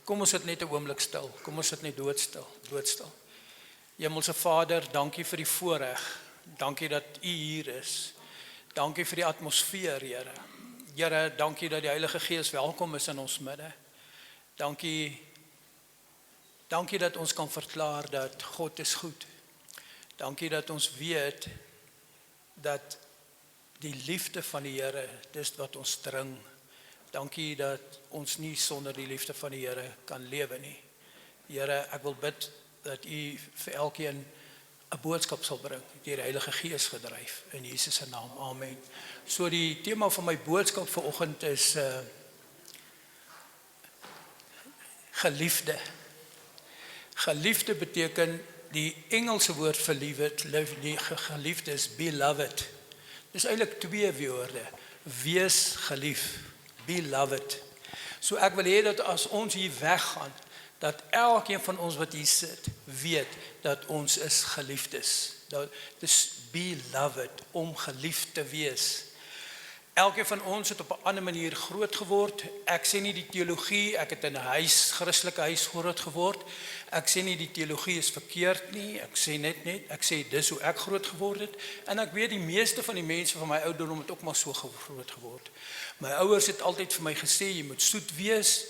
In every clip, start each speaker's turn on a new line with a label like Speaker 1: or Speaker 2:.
Speaker 1: Kom ons sit net 'n oomblik stil. Kom ons sit net doodstil. Hemelse Vader, dankie vir die voorreg. Dankie dat U hier is. Dankie vir die atmosfeer, Here. Here, dankie dat die Heilige Gees welkom is in ons midde. Dankie dat ons kan verklaar dat God is goed. Dankie dat ons weet dat die liefde van die Here, dis wat ons dring. Dankie dat ons nie sonder die liefde van die Here kan lewe nie. Here, ek wil bid dat U vir elkeen 'n boodskap sal bring, deur die Heilige Gees gedryf, in Jesus se naam, amen. So die tema van my boodskap vanoggend is geliefde. Geliefde beteken, die Engelse woord vir geliefde is beloved. Dis eintlik twee woorde, wees gelief, beloved. So ek wil hê dat as ons hier weggaan, dat elkeen van ons wat hier sit, weet dat ons is geliefdes. Dat dis beloved, om geliefd te wees. Elkeen van ons het op 'n ander manier groot geword. Ek sê nie die teologie, ek het in 'n Christelike huis groot geword. Ek sê nie die teologie is verkeerd nie. Ek sê dis hoe ek groot geword het. En ek weet die meeste van die mense van my ouderdom het ook maar so groot geword. My ouers het altyd vir my gesê, jy moet soet wees.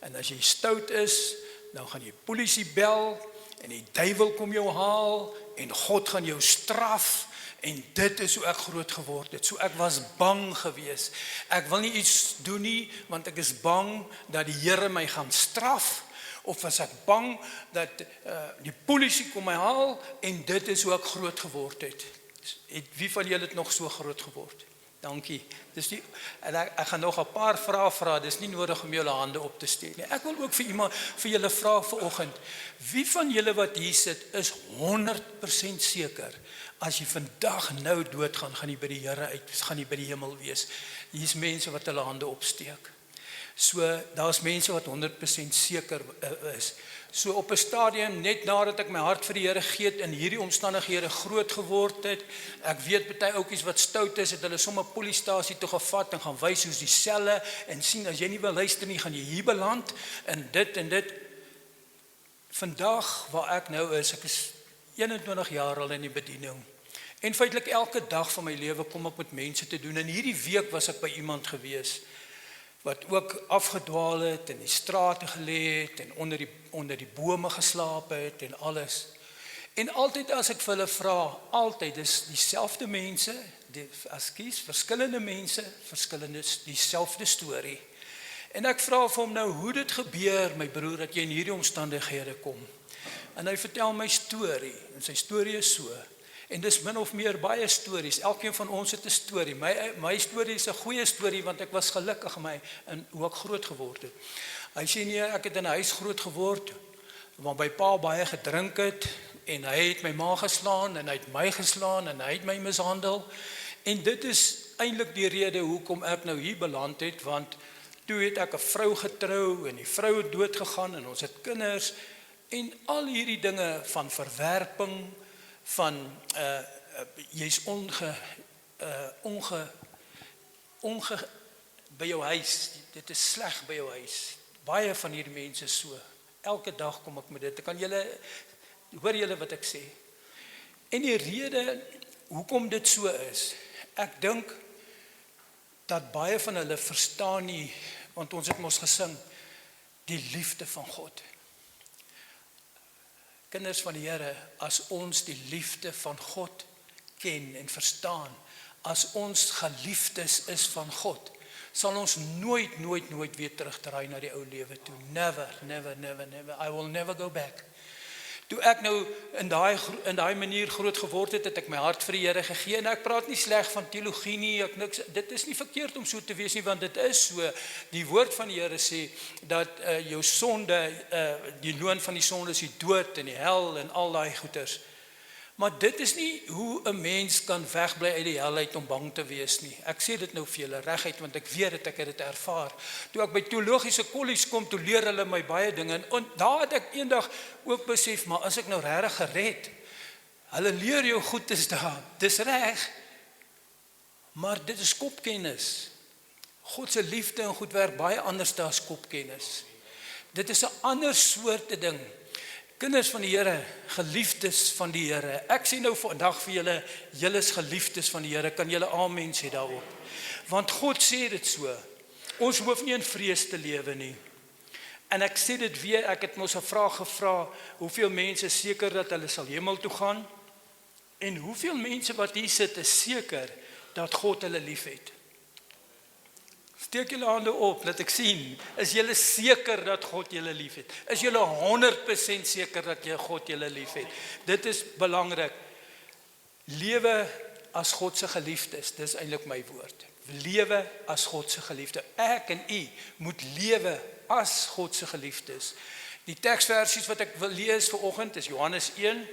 Speaker 1: En as jy stout is, dan gaan jy polisie bel. En die duiwel kom jou haal. En God gaan jou straf. En dit is hoe ek groot geword het. So ek was bang gewees. Ek wil nie iets doen nie, want ek is bang dat die Here my gaan straf. Of was ek bang dat die polisie kom my haal. En dit is hoe ek groot geword het. Wie van julle het nog so groot geword? Dankie. Ek gaan nog 'n paar vrae vra. Dis nie nodig om julle hande op te steek nie. Ek wil ook vir julle vra vanoggend. Wie van julle wat hier sit is 100% seker as jy vandag nou doodgaan, gaan jy by die Here uit, gaan jy by die hemel wees? Hier's mense wat hulle hande opsteek. So daar's mense wat 100% seker is. So op 'n stadium, net nadat ek my hart vir die Here gee het, in hierdie omstandighede groot geword het, ek weet baie ouetjies wat stout is, het hulle sommer polisiestasie toe gevat en gaan wys hoe's die selle en sien as jy nie wil luister nie, gaan jy hier beland en dit. Vandag waar ek nou is, ek is 21 jaar al in die bediening. En feitelik elke dag van my lewe kom ek met mense te doen. En hierdie week was ek by iemand gewees wat ook afgedwaal het en die strate gelê het en onder die bome geslaap het en alles. En altyd as ek vir hulle vra, altyd is dieselfde mense, verskillende mense, dieselfde storie. En ek vra vir hom nou, hoe dit gebeur, my broer, dat jy in hierdie omstandighede kom. En hy vertel my storie, en sy storie is so. En dis min of meer baie stories. Elkeen van ons het 'n storie. My storie is 'n goeie storie, want ek was gelukkig in hoe ek groot geword het. Hy sê nee, ek het in 'n huis groot geword, waar my pa baie gedrink het, en hy het my ma geslaan, en hy het my geslaan, en hy het my mishandel. En dit is eintlik die rede hoekom ek nou hier beland het, want toe het ek 'n vrou getrou, en die vrou het dood gegaan, en ons het kinders, en al hierdie dinge van verwerping, van jy's by jou huis, dit is sleg by jou huis. Baie van hierdie mense so. Elke dag kom ek met dit. Hoor julle wat ek sê? En die rede hoekom dit so is, ek dink dat baie van hulle verstaan nie, want ons het mos gesing, die liefde van God. Kinders van die Here, as ons die liefde van God ken en verstaan, as ons geliefdes is van God, sal ons nooit weer terugdraai na die ou lewe toe. Never. I will never go back. Toe ek nou in daai manier groot geword het, het ek my hart vir die Here gegee, en ek praat nie sleg van teologie nie, dit is nie verkeerd om so te wees nie, want dit is so. Die woord van die Here sê, dat jou sonde, die loon van die sonde is die dood en die hel en al daai goeters. Maar dit is nie hoe 'n mens kan wegbly uit die hel uit om bang te wees nie. Ek sê dit nou vir julle reguit, want ek weet dat ek dit ervaar. Toe ek by teologiese kollege kom, toe leer hulle my baie dinge, en daar het ek eendag ook besef, maar as ek nou regtig gered, hulle leer jou goed is daar, dis reg, maar dit is kopkennis. God se liefde en goed werk baie anders as kopkennis. Dit is 'n ander soorte ding. Kinders van die Here, geliefdes van die Here. Ek sê nou vandag vir julle, julle is geliefdes van die Here. Kan julle amen sê daarop? Want God sê dit so. Ons hoef nie in vrees te lewe nie. En ek sê dit weer, ek het mos 'n vraag gevra, hoeveel mense is seker dat hulle sal hemel toe gaan? En hoeveel mense wat hier sit is seker dat God hulle liefhet? Steek julle hande op, laat ek sien. Is julle seker dat God julle liefhet? Is julle 100% seker dat God julle liefhet? Dit is belangrik. Lewe as God se geliefdes, dis eintlik my woord. Lewe as God se geliefde. Ek en u moet lewe as God se geliefdes. Die teksversies wat ek wil lees vanoggend is Johannes 1.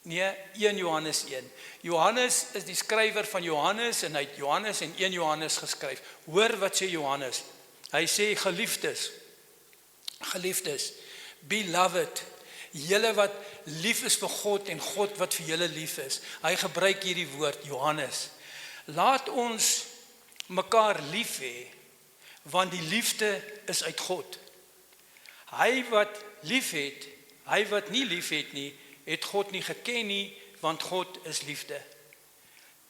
Speaker 1: Nee, 1 Johannes 1. Johannes is die skrywer van Johannes en hy het Johannes en 1 Johannes geskryf. Hoor wat sê Johannes. Hy sê geliefdes, beloved, julle wat lief is vir God en God wat vir julle lief is. Hy gebruik hierdie woord Johannes. Laat ons mekaar lief hê, want die liefde is uit God. Hy wat lief het, hy wat nie lief het nie, het God nie geken nie, want God is liefde.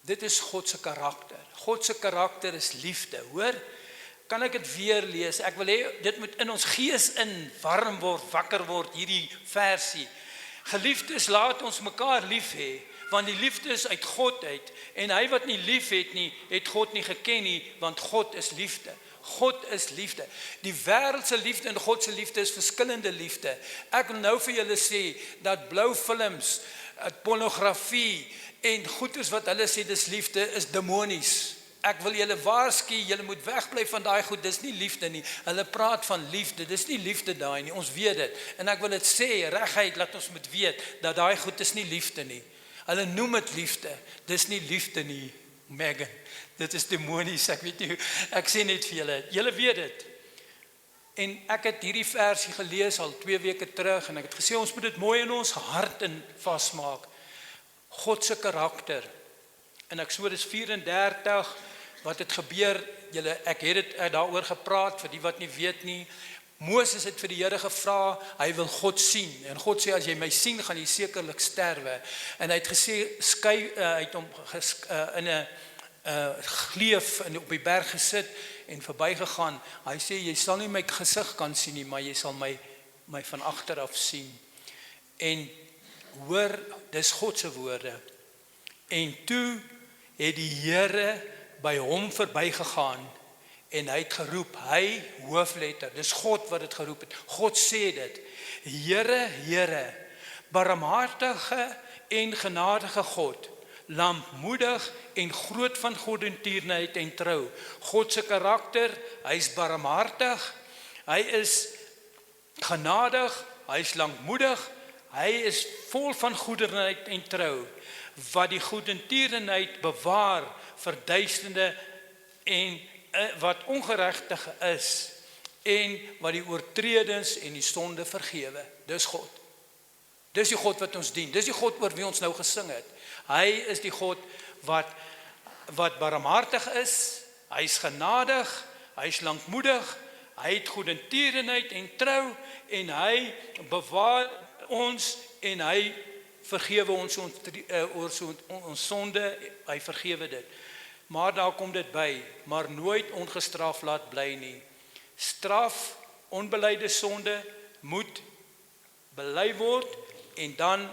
Speaker 1: Dit is God se karakter. God se karakter is liefde. Hoor, kan ek dit weer lees? Ek wil hê dit moet in ons gees in warm word, wakker word hierdie versie. Geliefdes, laat ons mekaar lief hê, want die liefde is uit God uit, en hy wat nie lief het nie, het God nie geken nie, want God is liefde. God is liefde. Die wêreld se liefde en God se liefde is verskillende liefde. Ek wil nou vir julle sê dat blou films, pornografie en goeders wat hulle sê dis liefde is demonies. Ek wil julle waarsku, julle moet wegbly van daai goed, dis nie liefde nie. Hulle praat van liefde, dis nie liefde daai nie. Ons weet dit. En ek wil dit sê reguit, laat ons moet weet dat daai goed is nie liefde nie. Hulle noem dit liefde. Dis nie liefde nie, Megan. Dit is demonies, ek weet nie, ek sê net vir julle, julle weet dit. En ek het hierdie versie gelees al 2 weke terug, en ek het gesê, ons moet dit mooi in ons hart in vasmaak. God se karakter. In Eksodus 34, wat het gebeur, julle, ek het dit daaroor gepraat, vir die wat nie weet nie. Moses het vir die Here gevra, hy wil God sien. En God sê, as jy my sien, gaan jy sekerlik sterwe. En hy het gesê, hy het hom in 'n gleuf en op die berg gesit en verbygegaan. Hy sê, jy sal nie my gesig kan sien nie, maar jy sal my van agter af sien. En hoor, dis God se woorde. En toe het die Here by hom verbygegaan en hy het geroep, hy hoofletter, dis God wat dit geroep het. God sê dit, Here, Here, barmhartige en genadige God, lankmoedig en groot van goedertierenheid en trou. God se karakter, hy is barmhartig, hy is genadig, hy is lankmoedig, hy is vol van goedertierenheid en trou, wat die goedertierenheid bewaar vir duisende en wat ongeregtig is en wat die oortredings en die sonde vergewe. Dis God. Dis die God wat ons dien. Dis die God oor wie ons nou gesing het. Hy is die God wat barmhartig is, hy is genadig, hy is lankmoedig, hy het goedertierenheid en trou en hy bewaar ons en hy vergewe ons sonde, hy vergewe dit. Maar daar kom dit by, maar nooit ongestraf laat bly nie. Straf, onbelyde sonde moet bely word en dan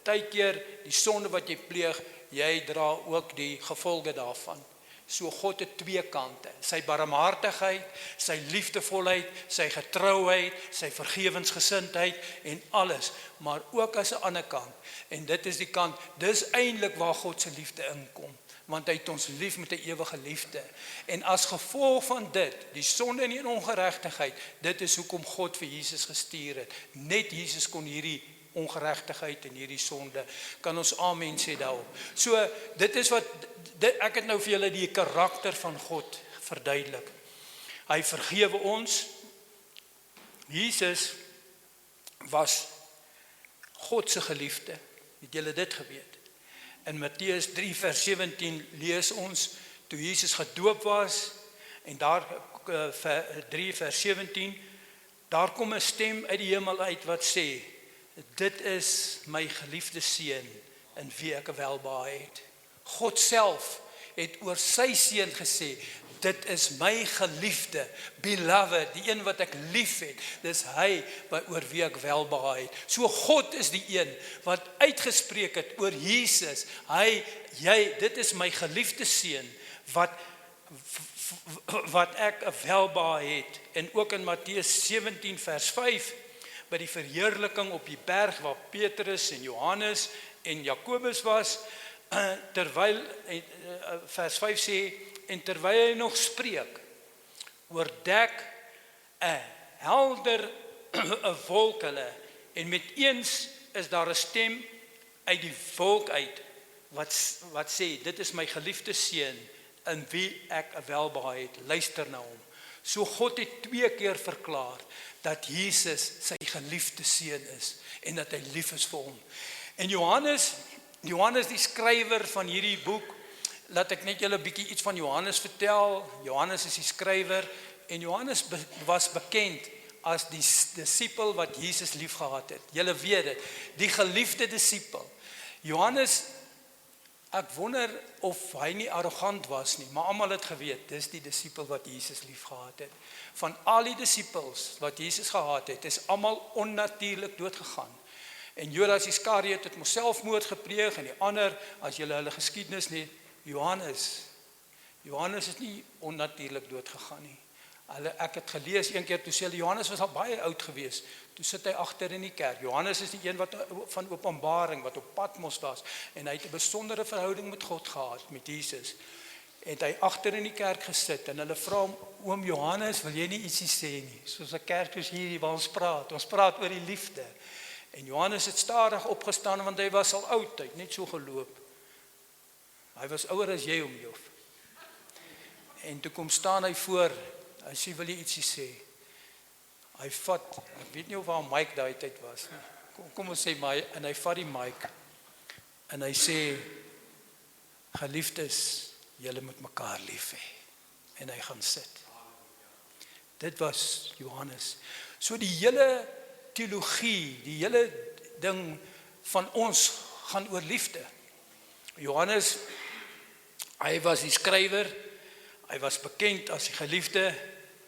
Speaker 1: baie keer die sonde wat jy pleeg, jy dra ook die gevolge daarvan. So God het 2 kante, sy barmhartigheid, sy liefdevolheid, sy getrouheid, sy vergewensgesindheid en alles, maar ook as 'n ander kant. En dit is die kant, dis eintlik waar God se liefde inkom, want hy het ons lief met 'n ewige liefde. En as gevolg van dit, die sonde en die ongeregtigheid, dit is hoekom God vir Jesus gestuur het. Net Jesus kon hierdie ongeregtigheid en hierdie sonde, kan ons amen sê daarop. So, dit is wat, ek het nou vir julle die karakter van God verduidelik. Hy vergewe ons. Jesus was God se geliefde. Het julle dit geweet? In Matteus 3 vers 17 lees ons, toe Jesus gedoop was, en daar 3 vers 17, daar kom 'n stem uit die hemel uit wat sê, dit is my geliefde seun in wie ek welbehae het. God self het oor sy seun gesê, dit is my geliefde, beloved, die een wat ek lief het, dis hy oor wie ek welbehae het. So God is die een wat uitgespreek het oor Jesus, dit is my geliefde seun, wat ek welbehae het. En ook in Matteus 17 vers 5, by die verheerliking op die berg waar Petrus en Johannes en Jakobus was, terwyl, vers 5 sê, en terwyl hy nog spreek, oordek 'n helder 'n wolk hulle, en met eens is daar 'n stem uit die wolk uit, wat sê, dit is my geliefde seun, in wie ek welbehae het, luister na hom. So God het 2 keer verklaar, dat Jesus sy geliefde seun is, en dat hy lief is vir hom. En Johannes die skrywer van hierdie boek, laat ek net julle 'n bietjie iets van Johannes vertel. Johannes is die skrywer, en Johannes was bekend as die disipel wat Jesus lief gehad het. Julle weet dit, die geliefde disipel. Johannes, ek wonder of hy nie arrogant was nie, maar almal het geweet, dis die disipel wat Jesus lief gehad het. Van al die disipels wat Jesus gehad het, is almal onnatuurlik doodgegaan. En Judas Iskariot het mos selfmoord gepleeg, en die ander, as julle hulle geskiedenis nie, Johannes is nie onnatuurlik doodgegaan nie. Ek het gelees een keer, toe sê hulle, Johannes was al baie oud gewees, toe sit hy agter in die kerk. Johannes is die een wat van Openbaring, wat op Patmos was, en hy het 'n besondere verhouding met God gehad, met Jesus. En hy agter in die kerk gesit, en hulle vra hom, oom Johannes, wil jy nie ietsie sê nie? Soos 'n kerk soos hierdie waar ons praat oor die liefde. En Johannes het stadig opgestaan, want hy was al oud, hy het net so geloop. Hy was ouer as jy, oom Jof. En toe kom staan hy voor, hy sê, wil jy ietsie sê? Hy vat, ek weet nie of waar Mike daai tyd was, kom ons sê, en hy vat die mic, en hy sê, geliefdes, julle moet mekaar lief hê. En hy gaan sit. Dit was Johannes. So die hele teologie, die hele ding van ons gaan oor liefde. Johannes, hy was die skrywer, hy was bekend as die geliefde,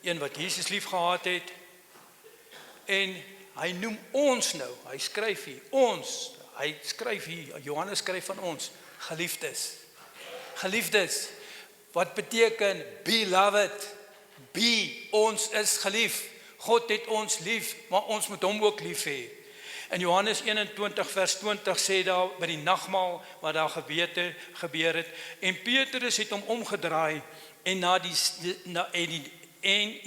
Speaker 1: een wat Jesus lief gehad het, en hy noem ons nou, hy skryf hier, Johannes skryf van ons, geliefdes. Geliefdes, wat beteken beloved, ons is gelief, God het ons lief, maar ons moet hom ook lief hê. In Johannes 21 vers 20 sê daar by die nagmaal wat daar gebeur het, en Petrus het hom omgedraai en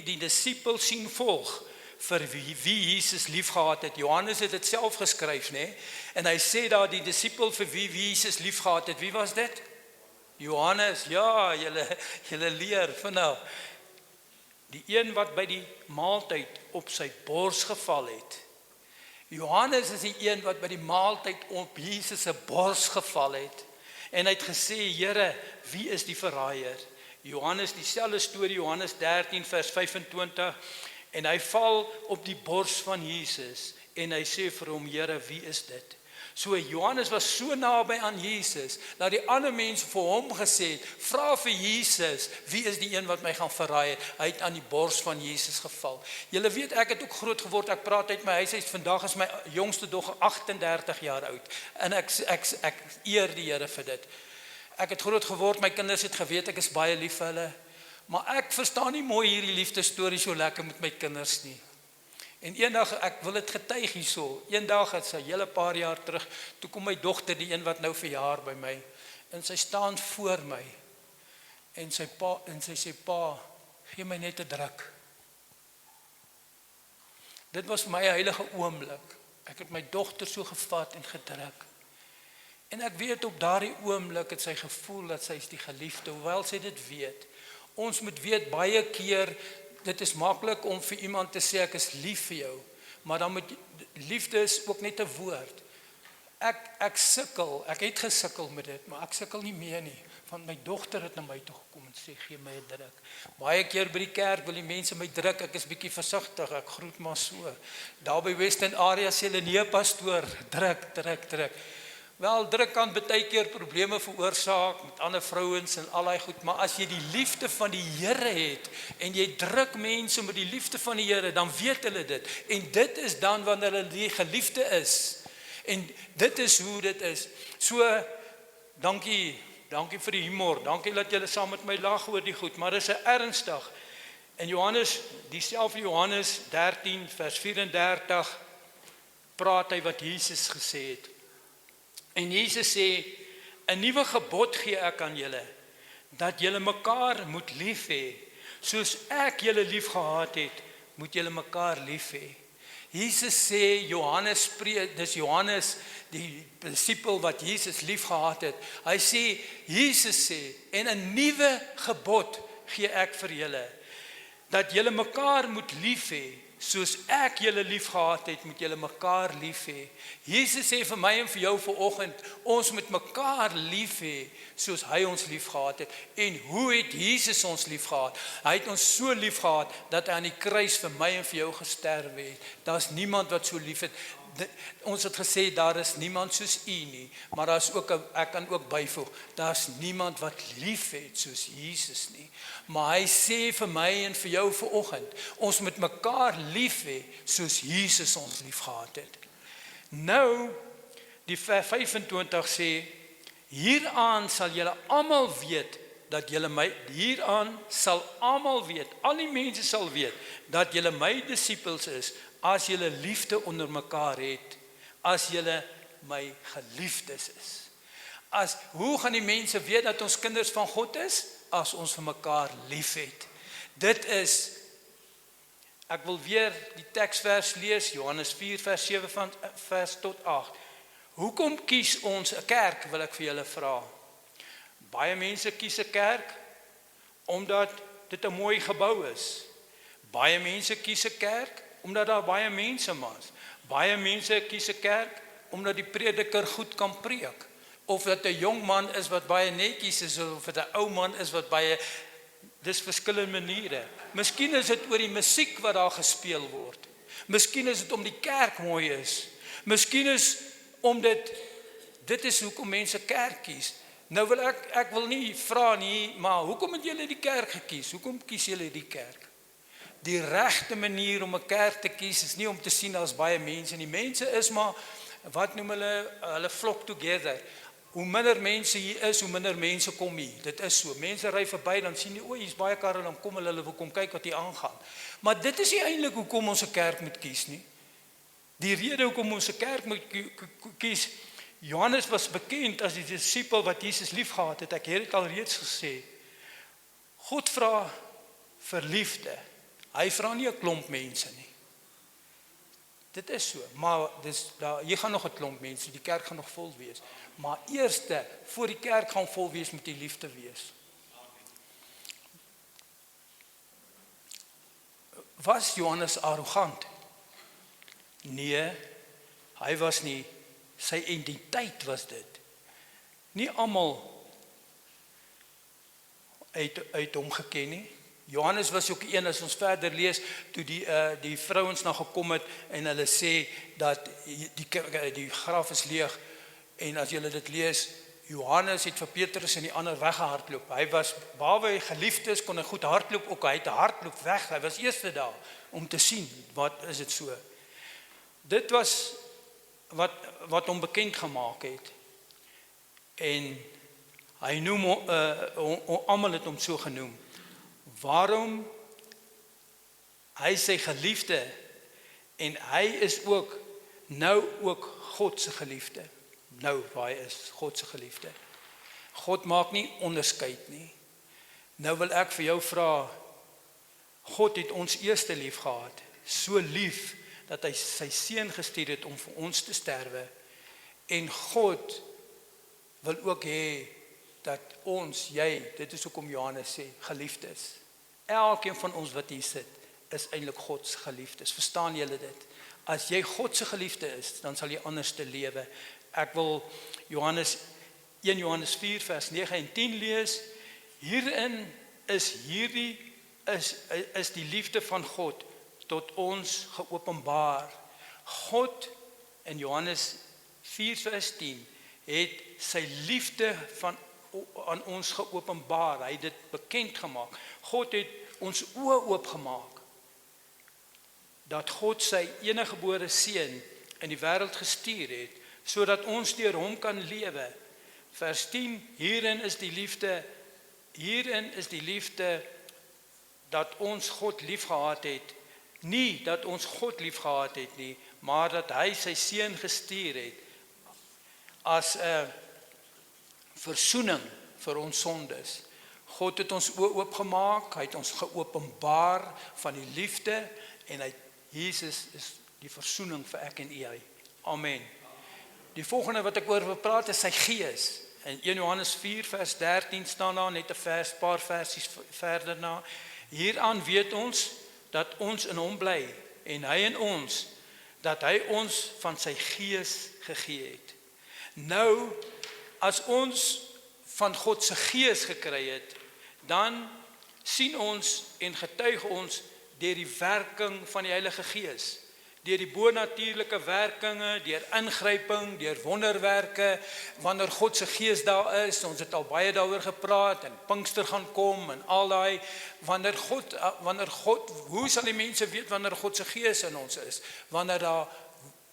Speaker 1: die disipel sien volg vir wie Jesus lief gehad het. Johannes het dit self geskryf, né? En hy sê daar die disipel vir wie Jesus lief gehad het. Wie was dit? Johannes. Ja, julle leer vanaf. Die een wat by die maaltyd op sy bors geval het. Johannes is die een wat by die maaltyd op Jesus se bors geval het. En hy het gesê, Here, wie is die verraaier? Johannes, dieselfde storie, Johannes 13 vers 25. En hy val op die bors van Jesus. En hy sê vir hom, Here, wie is dit? So Johannes was so naby aan Jesus, dat die ander mense vir hom gesê het, vra vir Jesus, wie is die een wat my gaan verraai? Hy het aan die bors van Jesus geval. Julle weet, ek het ook groot geword, ek praat uit my huis, vandag is my jongste dogter 38 jaar oud, en ek eer die Here vir dit. Ek het groot geword, my kinders het geweet, ek is baie lief vir hulle, maar ek verstaan nie mooi hierdie liefdesstorie so lekker met my kinders nie. En eendag, ek wil dit getuig hierso, eendag het sy hele paar jaar terug, toe kom my dogter, die een wat nou verjaar by my, en sy staan voor my, en sy sê, pa, gee my net 'n druk. Dit was my heilige oomblik. Ek het my dogter so gevat en gedruk. En ek weet op daardie oomblik het sy gevoel dat sy is die geliefde, hoewel sy dit weet. Ons moet weet baie keer, dit is maklik om vir iemand te sê, ek is lief vir jou, maar dan moet, liefde is ook net 'n woord. Ek het gesukkel met dit, maar ek sukkel nie meer nie, van my dogter het na my toe gekom en sê, gee my 'n druk. Baie keer by die kerk wil die mense my druk, ek is bietjie versigtig, ek groet maar so. Daar by Western Area sê hulle, nee pastoor, druk. Wel, druk kan baie keer probleme veroorsaak met ander vrouens en al daai goed, maar as jy die liefde van die Here het en jy druk mense met die liefde van die Here, dan weet hulle dit. En dit is dan wanneer hulle die geliefde is. En dit is hoe dit is. So, dankie vir die humor, dankie dat julle saam met my lag oor die goed, maar dit is ernstig. En Johannes, dieselfde Johannes 13 vers 34, praat hy wat Jesus gesê het. En Jesus sê, 'n nuwe gebod gee ek aan julle, dat julle mekaar moet lief hê. Soos ek julle lief gehad het, moet julle mekaar lief hê. Jesus sê, Johannes spreek, dis Johannes, die disipel wat Jesus lief gehad het. Hy sê, Jesus sê, en 'n nuwe gebod gee ek vir julle, dat julle mekaar moet lief hê. Soos ek julle lief gehad het, moet julle mekaar lief hê. Jesus sê vir my en vir jou vanoggend, ons moet mekaar lief hê, soos hy ons lief gehad het. En hoe het Jesus ons lief gehad? Hy het ons so lief gehad, dat hy aan die kruis vir my en vir jou gesterf het. Daar's niemand wat so lief het. Ons het gesê, daar is niemand soos u nie, maar daar's ook, ek kan ook byvoeg, daar's niemand wat lief het soos Jesus nie. Maar hy sê vir my en vir jou vanoggend, ons moet mekaar lief hê, soos Jesus ons lief gehad het. Nou, die vers 25 sê, hieraan sal julle almal weet, dat julle my, hieraan sal almal weet, al die mense sal weet, dat julle my disippels is, as julle liefde onder mekaar het, as julle my geliefdes is. Hoe gaan die mense weet dat ons kinders van God is? As ons vir mekaar lief het. Dit is, ek wil weer die teksvers lees, Johannes 4 vers tot 8. Hoekom kies ons 'n kerk, wil ek vir julle vra? Baie mense kies 'n kerk, omdat dit 'n mooi gebou is. Baie mense kies 'n kerk, omdat daar baie mense was. Baie mense kies 'n kerk, omdat die prediker goed kan preek. Of dat 'n jong man is wat baie netjies is, of dat 'n ou man is wat baie, dis verskillende maniere. Miskien is dit oor die musiek wat daar gespeel word. Miskien is dit om die kerk mooi is. Miskien is omdat, dit is hoekom mense kerk kies. Nou wil ek wil nie vra nie, maar hoekom het julle die kerk gekies? Hoekom kies julle die kerk? Die regte manier om 'n kerk te kies is nie om te sien as baie mense. Die mense is maar, wat noem hulle flock together. Hoe minder mense hier is, hoe minder mense kom hier. Dit is so. Mense ry verby, dan sien jy, o, hier's baie karre, dan kom hulle wil kom kyk wat hier aangaan. Maar dit is nie eintlik hoekom ons 'n kerk moet kies nie. Die rede hoekom ons 'n kerk moet kies, Johannes was bekend as die disipel wat Jesus lief gehad het. Ek het dit al reeds gesê. God vra vir liefde. Hy vra nie 'n klomp mense nie. Dit is so, maar hier gaan nog 'n klomp mense, die kerk gaan nog vol wees. Maar eerste, voor die kerk gaan vol wees, moet die liefde wees. Was Johannes arrogant? Nee, hy was nie. Sy identiteit was dit. Nie almal uit hom geken nie. Johannes was ook een, as ons verder lees, toe die vrouens na gekom het en hulle sê dat die graf is leeg, en as julle dit lees, Johannes het vir Petrus en die ander weggehardloop. Hy was, behalwe hy geliefd is, kon hy goed hardloop ook, hy het hardloop weg, hy was eerste daar, om te sien, wat is dit so. Dit was wat hom bekend gemaak het, en hy noem, almal het hom so genoem. Waarom? Hy is sy geliefde, en hy is ook, nou ook God se geliefde. Nou, waar hy is, God se geliefde. God maak nie onderskeid nie. Nou wil ek vir jou vra, God het ons eerste lief gehad, so lief, dat hy sy seun gestuur het om vir ons te sterwe, en God wil ook hê, dat ons, jy, dit is ook om Johannes sê, geliefd is. Elkeen van ons wat hier sit, is eintlik God se geliefdes. Verstaan julle dit? As jy God se geliefde is, dan sal jy anders te lewe. Ek wil Johannes 1 Johannes 4 vers 9 en 10 lees, hierin is die liefde van God tot ons geopenbaar. God in Johannes 4 vers 10 het sy liefde aan ons geopenbaar. Hy het dit bekend gemaak. God het ons oë oopgemaak dat God sy eniggebore seun in die wêreld gestuur het, sodat ons deur hom kan lewe. Vers 10, hierin is die liefde dat ons God liefgehad het. Nie dat ons God liefgehad het nie, maar dat hy sy seun gestuur het as 'n versoening vir ons sondes. God het ons oë oopgemaak, hy het ons geopenbaar van die liefde en Jesus is die versoening vir ek en u. Amen. Die volgende wat ek oor wil praat is sy gees. In 1 Johannes 4 vers 13 staan daar net 'n paar versies verder na. Hieraan weet ons dat ons in hom bly en hy in ons, dat hy ons van sy gees gegee het. Nou, as ons van God se gees gekry het, dan sien ons en getuig ons deur die werking van die Heilige Gees, deur die bonatuurlike werkinge, deur ingryping, deur wonderwerke, wanneer God se gees daar is, ons het al baie daaroor gepraat, en Pinkster gaan kom, en al daai, wanneer God, hoe sal die mense weet wanneer God se gees in ons is? Wanneer daar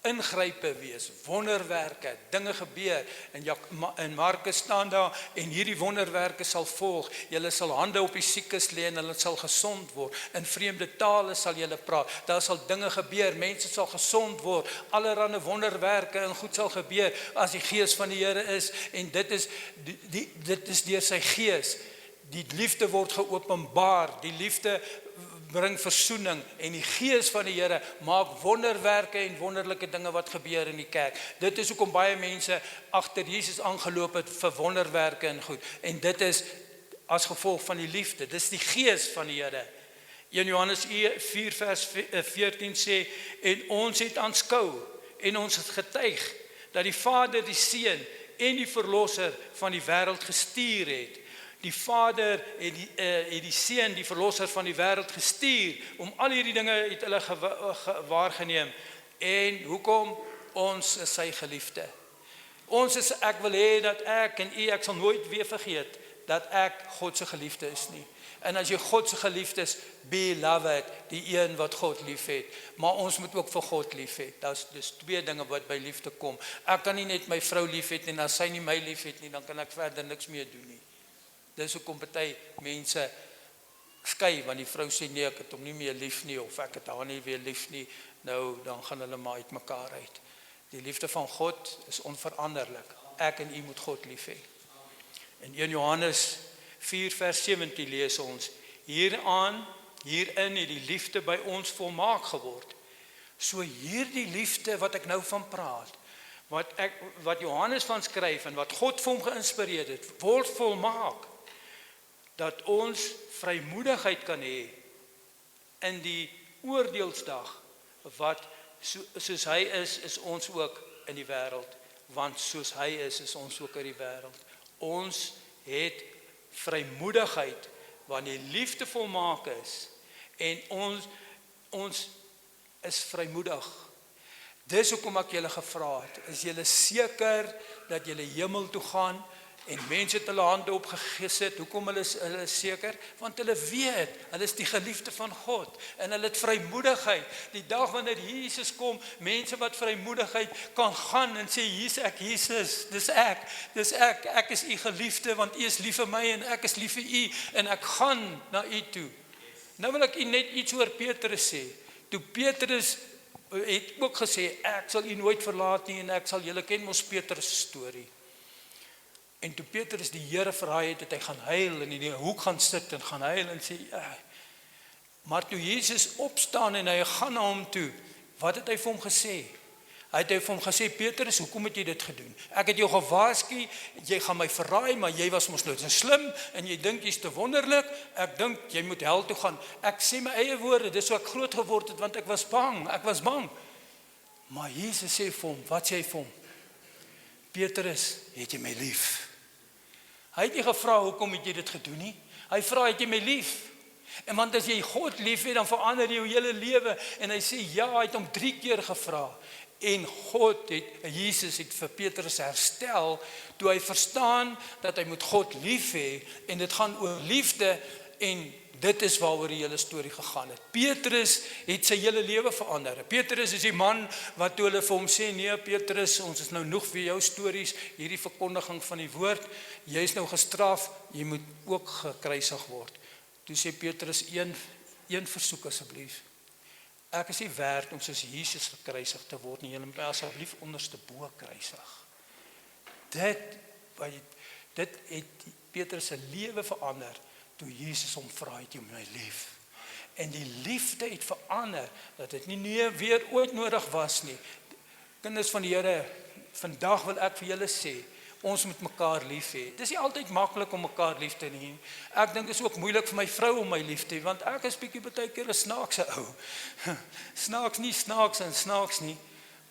Speaker 1: ingrype wees, wonderwerke, dinge gebeur, en Markus staan daar, en hierdie wonderwerke sal volg, julle sal hande op die siekes lê, en hulle sal gesond word, in vreemde tale sal julle praat, daar sal dinge gebeur, mense sal gesond word, allerhande wonderwerke en goed sal gebeur, as die gees van die Here is, en dit is deur sy gees, die liefde word geopenbaar, die liefde bring versoening, en die gees van die Here maak wonderwerke en wonderlike dinge wat gebeur in die kerk. Dit is hoekom baie mense agter Jesus aangeloop het vir wonderwerke en goed, en dit is as gevolg van die liefde, dit is die gees van die Here. 1 Johannes 4 vers 14 sê, en ons het aanskou, en ons het getuig, dat die Vader die Seun en die Verlosser van die wêreld gestuur het. Die Vader het die Seun, die Verlosser van die wêreld gestuur, om al hierdie dinge het hulle waargeneem. En hoekom? Ons is sy geliefde. Ek wil hê dat ek en u, ek sal nooit weer vergeet, dat ek God se geliefde is nie. En as jy God se geliefde is, beloved, die een wat God lief het. Maar ons moet ook vir God lief hê. Dis twee dinge wat by liefde kom. Ek kan nie net my vrou lief hê, en as sy nie my lief het nie, dan kan ek verder niks meer doen nie. Dis hoekom party mense skei, want die vrou sê nee, ek het hom nie meer lief nie, of ek het haar nie weer lief nie, nou dan gaan hulle maar uit mekaar uit. Die liefde van God is onveranderlik. Ek en u moet God lief hê. In 1 Johannes 4 vers 17 lees ons, hierin het die liefde by ons volmaak geword. So hierdie liefde wat ek nou van praat, wat Johannes van skryf, en wat God vir hom geïnspireer het, word volmaak, dat ons vrymoedigheid kan hê in die oordeelsdag, wat soos hy is ons ook in die wêreld, want soos hy is ons ook in die wêreld. Ons het vrymoedigheid, wanneer liefde volmaak is, en ons is vrymoedig. Dis hoekom ek julle gevra het, is julle seker dat julle hemel toe gaan, en mense het hulle hande opgesit, hoekom hulle is seker? Want hulle weet, hulle is die geliefde van God, en hulle het vrymoedigheid. Die dag wanneer Jesus kom, mense wat vrymoedigheid kan gaan en sê, hier is ek, Jesus, dis ek is u geliefde, want u is lief vir my, en ek is lief vir u, en ek gaan na u toe. Nou wil ek u net iets oor Petrus sê. Toe Petrus het ook gesê, ek sal u nooit verlaat nie, en ek sal julle ken mos Petrus storie. En toe Petrus die Here verraai het, hy gaan huil, en in die hoek gaan sit, en gaan huil, en sê, maar toe Jesus opstaan, en hy gaan na hom toe, wat het hy vir hom gesê? Hy het vir hom gesê, Petrus, hoekom het jy dit gedoen? Ek het jou gewaarsku, jy gaan my verraai, maar jy was mos nou so slim, en jy dink jy's te wonderlik, ek dink jy moet hel toe gaan. Ek sê my eie woorde, dis hoe ek groot geword het, want ek was bang. Maar Jesus sê vir hom, wat sê hy vir hom? Petrus, het jy my lief? Hy het nie gevra, hoekom het jy dit gedoen nie? Hy vra, het jy my lief? En want as jy God lief het, dan verander jy jou hele lewe. En hy sê, ja, hy het hom 3 keer gevra. En Jesus het vir Petrus herstel, toe hy verstaan dat hy moet God lief hê, en dit gaan oor liefde, en dit is waaroor die hele storie gegaan het. Petrus het sy hele lewe verander. Petrus is die man wat toe hulle vir hom sê, nee Petrus, ons is nou nog vir jou stories, hierdie verkondiging van die woord, jy is nou gestraf, jy moet ook gekruisig word. Toe sê Petrus, een versoek asseblief. Ek is nie werd om soos Jesus gekruisig te word nie, julle moet my asseblief onderste bo kruisig. Dit het Petrus se lewe verander, toe Jesus hom vra, het jy my lief. En die liefde het verander, dat dit nie weer ooit nodig was nie. Kinders van die Here, vandag wil ek vir julle sê, ons moet mekaar lief hê. Dit is nie altyd maklik om mekaar lief te hê. Ek dink is ook moeilik vir my vrou om my lief te hê, want ek is bietjie baie keer 'n snaakse ou. Snaaks en snaaks nie,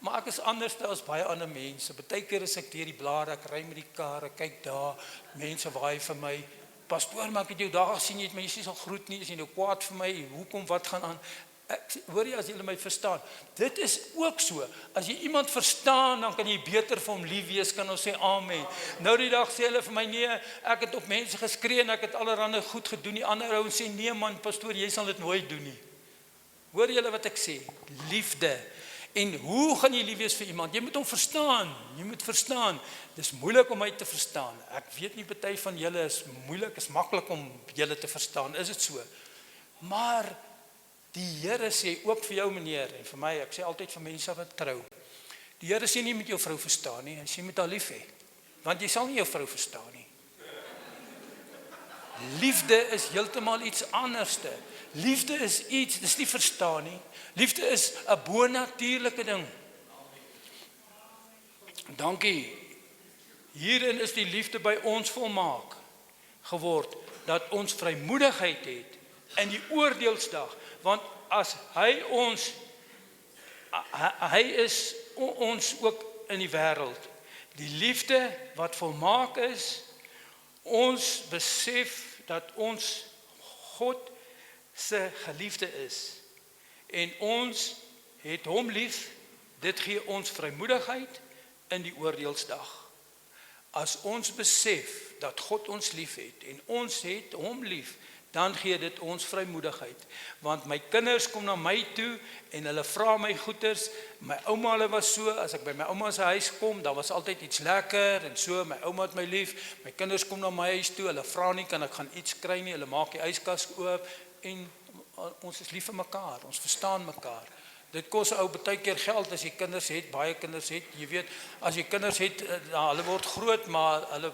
Speaker 1: maar ek is anders as baie ander mense. Baie keer is ek deur die blare, ek ry met die kar, ek kyk daar, mense waai vir my. Pastoor, maar ek het jou daar gesien, jy het my nie so groet nie, is jy nou kwaad vir my, hoekom, wat gaan aan? Ek hoor jy as julle my verstaan, dit is ook so, as jy iemand verstaan, dan kan jy beter vir hom lief wees, kan ons sê amen. Nou die dag sê hulle vir my, nee, ek het op mense geskree, en ek het allerhande goed gedoen, die ander ou sê, nee man, pastoor, jy sal dit nooit doen nie. Hoor julle wat ek sê? Liefde. En hoe gaan jy lief wees vir iemand? Jy moet hom verstaan, dis moeilik om my te verstaan, ek weet nie, party van julle is moeilik, is maklik om julle te verstaan, is dit so? Maar die Here sê ook vir jou meneer, en vir my, ek sê altyd vir mense wat trou, die Here sê nie met jou vrou verstaan nie, hy sê met haar lief hê, want jy sal nie jou vrou verstaan nie. Liefde is heeltemal iets anderste. Liefde is iets, dis nie verstaan nie. Liefde is 'n bonatuurlike ding. Dankie. Hierin is die liefde by ons volmaak geword, dat ons vrymoedigheid het in die oordeelsdag, want as hy is ons ook in die wêreld. Die liefde wat volmaak is, ons besef dat ons God se geliefde is, en ons het hom lief, dit gee ons vrymoedigheid in die oordeelsdag. As ons besef dat God ons lief het, en ons het hom lief, dan gee dit ons vrymoedigheid. Want my kinders kom na my toe, en hulle vra my goeders, my ouma hulle was so, as ek by my ouma se huis kom, dan was altyd iets lekker, en so, my ouma het my lief, my kinders kom na my huis toe, hulle vra nie, kan ek gaan iets kry nie, hulle maak die yskas oop, en ons is lief vir mekaar, ons verstaan mekaar. Dit kos ou baie keer geld as jy kinders het, baie kinders het, jy weet, as jy kinders het, hulle word groot, maar hulle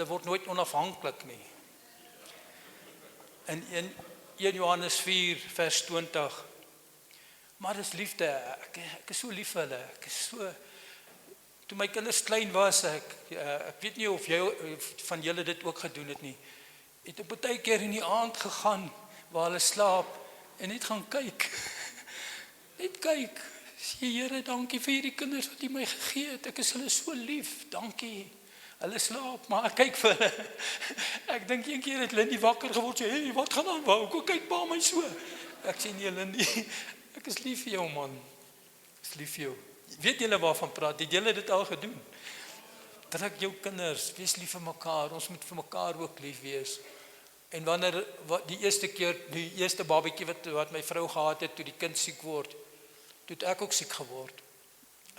Speaker 1: word nooit onafhanklik nie. In 1 Johannes 4 vers 20, maar dis liefde, ek is so lief vir hulle, ek is so, toe my kinders klein was, ek weet nie of van julle dit ook gedoen het nie, het ek baie keer in die aand gegaan, waar hulle slaap, en net gaan kyk, net kyk, sê Here, dankie vir hierdie kinders wat U my gegee het, ek is hulle so lief, dankie, hulle slaap, maar ek kyk vir hulle, ek dink een keer het Lindy wakker geword, sê, hey, wat gaan aan, wou, kyk pa my so, ek sê nee Lindy, ek is lief vir jou man, ek is lief vir jou, weet julle waarvan praat, het julle dit al gedoen, druk jou kinders, wees lief vir mekaar, ons moet vir mekaar ook lief wees, en wanneer, die eerste babietjie wat my vrou gehad het, toe die kind siek word, toe het ek ook siek geword,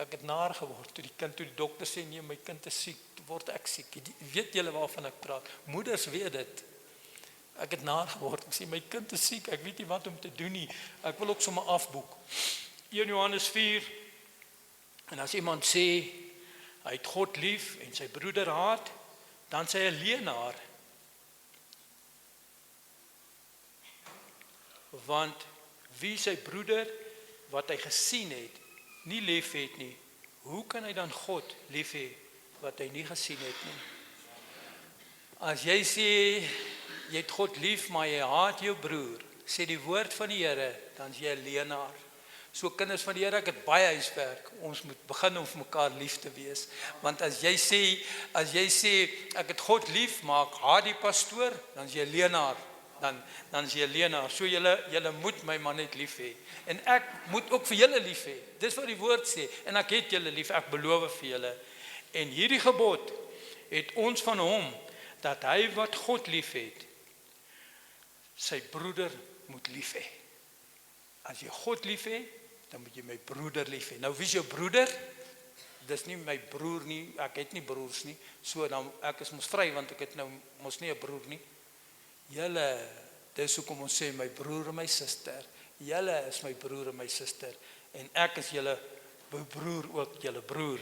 Speaker 1: ek het naar geword, toe die dokter sê, nee, my kind is siek, toe word ek siek, weet julle waarvan ek praat, moeders weet dit, ek het naar geword, ek sê, my kind is siek, ek weet nie wat om te doen nie, ek wil ook sommer afboek, 1 Johannes 4, en as iemand sê, hy het God lief, en sy broeder haat, dan sê hy 'n leienaar, want wie sy broeder, wat hy gesien het, nie lief het nie, hoe kan hy dan God lief hê, wat hy nie gesien het nie? As jy sê, jy het God lief, maar jy haat jou broer, sê die woord van die Here, dan is jy 'n leienaar. So kinders van die Here, ek het baie huiswerk. Ons moet begin om vir mekaar lief te wees. Want as jy sê ek het God lief, maar ek haat die pastoor, dan is jy 'n leienaar. Dan is jy 'n leienaar. So julle moet my man net lief hê. En ek moet ook vir julle lief hê. Dis wat die woord sê. En ek het julle lief, ek beloof vir julle. En hierdie gebod het ons van hom, dat hy wat God lief het, sy broeder moet lief hê. As jy God lief hê, dan moet jy my broeder lief hê. Nou wie is jou broeder? Dis nie my broer nie, ek het nie broers nie. So dan ek is mos vry want ek het nou mos nie 'n broer nie. Julle, dis hoekom ons sê my broer en my suster. Julle is my broer en my suster en ek is julle broer ook, julle broer.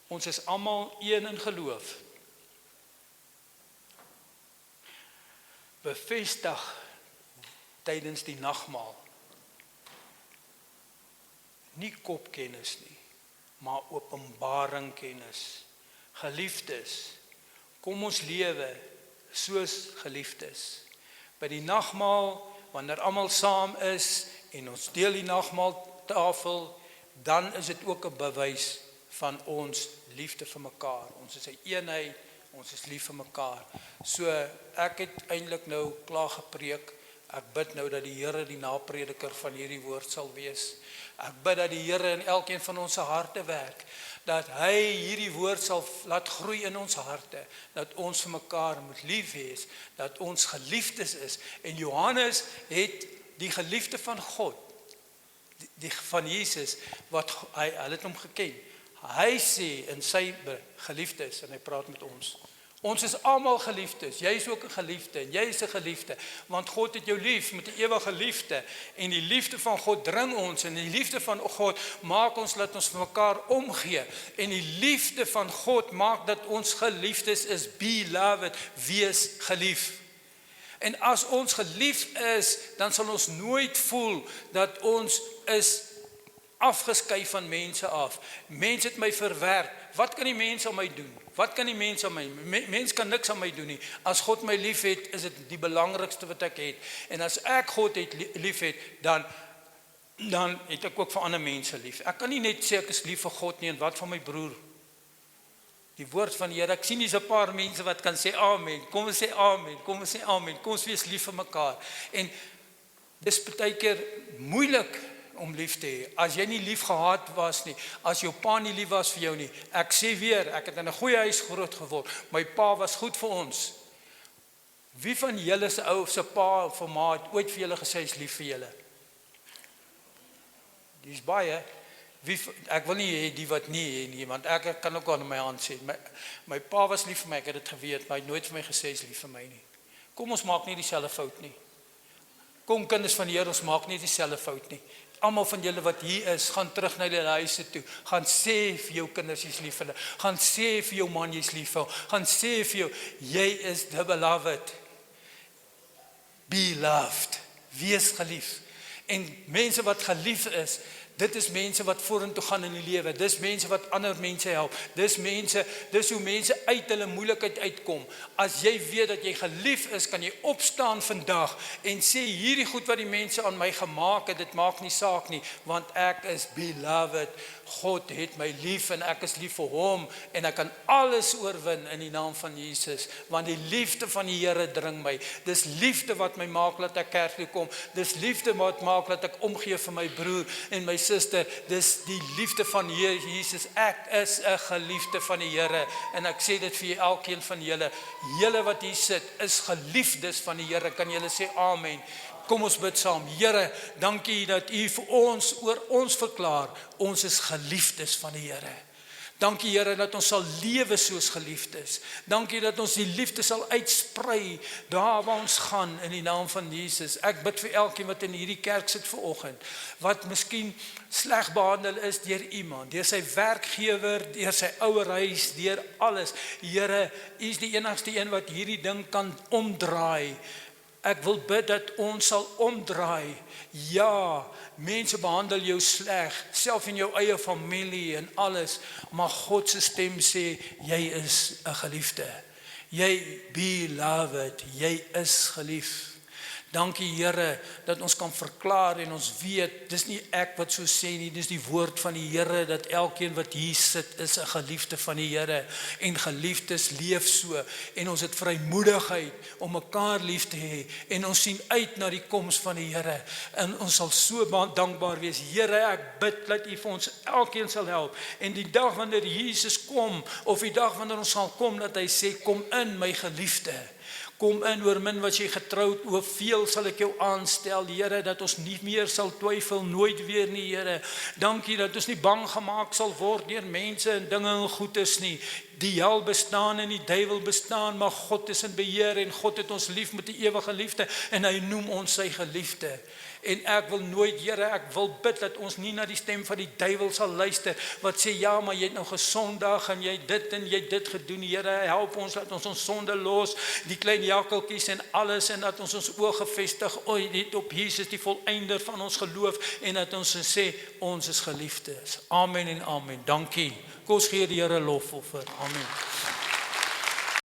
Speaker 1: Ons is almal een in geloof. Bevestig tydens die nagmaal. Nie kopkennis nie, maar openbaring kennis. Geliefdes, kom ons lewe soos geliefdes. By die nagmaal, wanneer almal saam is en ons deel die nagmaaltafel, dan is dit ook 'n bewys van ons liefde vir mekaar. Ons is 'n eenheid, ons is lief vir mekaar. So ek het eintlik nou klaar gepreek. Ek bid nou dat die Here die naprediker van hierdie woord sal wees. Ek bid dat die Here in elkeen van ons harte werk, dat hy hierdie woord sal laat groei in ons harte, dat ons vir mekaar moet lief wees, dat ons geliefdes is. En Johannes het die geliefde van God, die van Jesus, wat hy het hom geken. Hy sê in sy geliefdes, en hy praat met ons. Ons is almal geliefdes, jy is ook 'n geliefde, en jy is 'n geliefde, want God het jou lief met 'n ewige liefde, en die liefde van God dring ons, en die liefde van God maak ons, dat ons vir mekaar omgee, en die liefde van God maak dat ons geliefdes is, beloved, wees gelief. En as ons gelief is, dan sal ons nooit voel dat ons is afgeskei van mense af. Mense het my verwerp. Wat kan die mens aan my doen? Wat kan die mens aan my? Mens kan niks aan my doen nie. As God my lief het, is dit die belangrikste wat ek het. En as ek God lief het, dan het ek ook vir ander mense lief. Ek kan nie net sê ek is lief vir God nie, en wat van my broer? Die woord van die Here, ek sien hier's 'n paar mense wat kan sê amen. Kom ons sê amen. Kom ons sê amen. Kom ons wees lief vir mekaar. En dis baie keer moeilik om lief te hê. As jy nie lief gehad was nie, as jou pa nie lief was vir jou nie. Ek sê weer, ek het in 'n goeie huis groot geword. My pa was goed vir ons. Wie van julle se ou of se pa of ma het ooit vir julle gesê hy is lief vir julle? Dis baie. Ek wil nie hê die wat nie hê nie, want ek kan ook aan my hand sê. My pa was lief vir my, ek het dit geweet, maar hy het nooit vir my gesê hy is lief vir my nie. Kom ons maak nie dieselfde fout nie. Kom kinders van die Here, ons maak nie dieselfde fout nie. Almal van julle wat hier is, gaan terug na julle huise toe. Gaan sê vir jou kinders jy's lief vir hulle. Gaan sê vir jou man jy's lief vir hom. Gaan sê vir jou jy is the beloved. Be loved. Wees gelief. En mense wat gelief is, dit is mense wat vorentoe gaan in die lewe. Dis mense wat ander mense help. Dis hoe mense uit hulle moeilikheid uitkom. As jy weet dat jy gelief is, kan jy opstaan vandag en sê hierdie goed wat die mense aan my gemaak het, dit maak nie saak nie, want ek is beloved. God het my lief en ek is lief vir hom en ek kan alles oorwin in die naam van Jesus, want die liefde van die Here dring my. Dis liefde wat my maak dat ek kerk toe kom. Dis liefde wat maak dat ek omgee vir my broer en my suster. Dis die liefde van Jesus. Ek is 'n geliefde van die Here en ek sê dit vir elkeen van julle. Julle wat hier sit is geliefdes van die Here. Kan julle sê amen? Kom ons bid saam. Here, dankie dat U vir ons oor ons verklaar. Ons is geliefdes van die Here. Dankie Here dat ons sal lewe soos geliefdes. Dankie dat ons die liefde sal uitsprei daar waar ons gaan in die naam van Jesus. Ek bid vir elkeen wat in hierdie kerk sit vanoggend, wat miskien sleg behandel is deur iemand, deur sy werkgewer, deur sy ouerhuis, deur alles. Here, U is die enigste een wat hierdie ding kan omdraai. Ek wil bid dat ons sal omdraai. Ja, mense behandel jou sleg, self in jou eie familie en alles, maar God se stem sê, jy is 'n geliefde. Jy beloved, jy is gelief. Dankie Here dat ons kan verklaar en ons weet, dis nie ek wat so sê nie, dis die woord van die Here dat elkeen wat hier sit is 'n geliefde van die Here en geliefdes leef so en ons het vrymoedigheid om mekaar lief te hê en ons sien uit na die koms van die Here en ons sal so dankbaar wees. Here, ek bid dat U vir ons elkeen sal help en die dag wanneer Jesus kom of die dag wanneer ons sal kom dat hy sê kom in my geliefde. Kom in oor min wat jy getroud, oor veel sal ek jou aanstel, Here, dat ons nie meer sal twyfel, nooit weer nie, Here. Dankie dat ons nie bang gemaak sal word deur mense en dinge en goedes nie. Die hel bestaan en die duiwel bestaan, maar God is in beheer en God het ons lief met die ewige liefde en hy noem ons sy geliefde. En ek wil nooit, Here, ek wil bid dat ons nie na die stem van die duiwel sal luister, wat sê, ja, maar jy het nou gesondag en jy dit en jy dit gedoen, Here, help ons, dat ons sonde los, die klein jakkeltjies en alles, en dat ons oë gefestig het op Jesus, die volëinder van ons geloof, en dat ons sê, ons is geliefdes. Amen en amen. Dankie. Kom ons gee die Here lofoffer. Amen.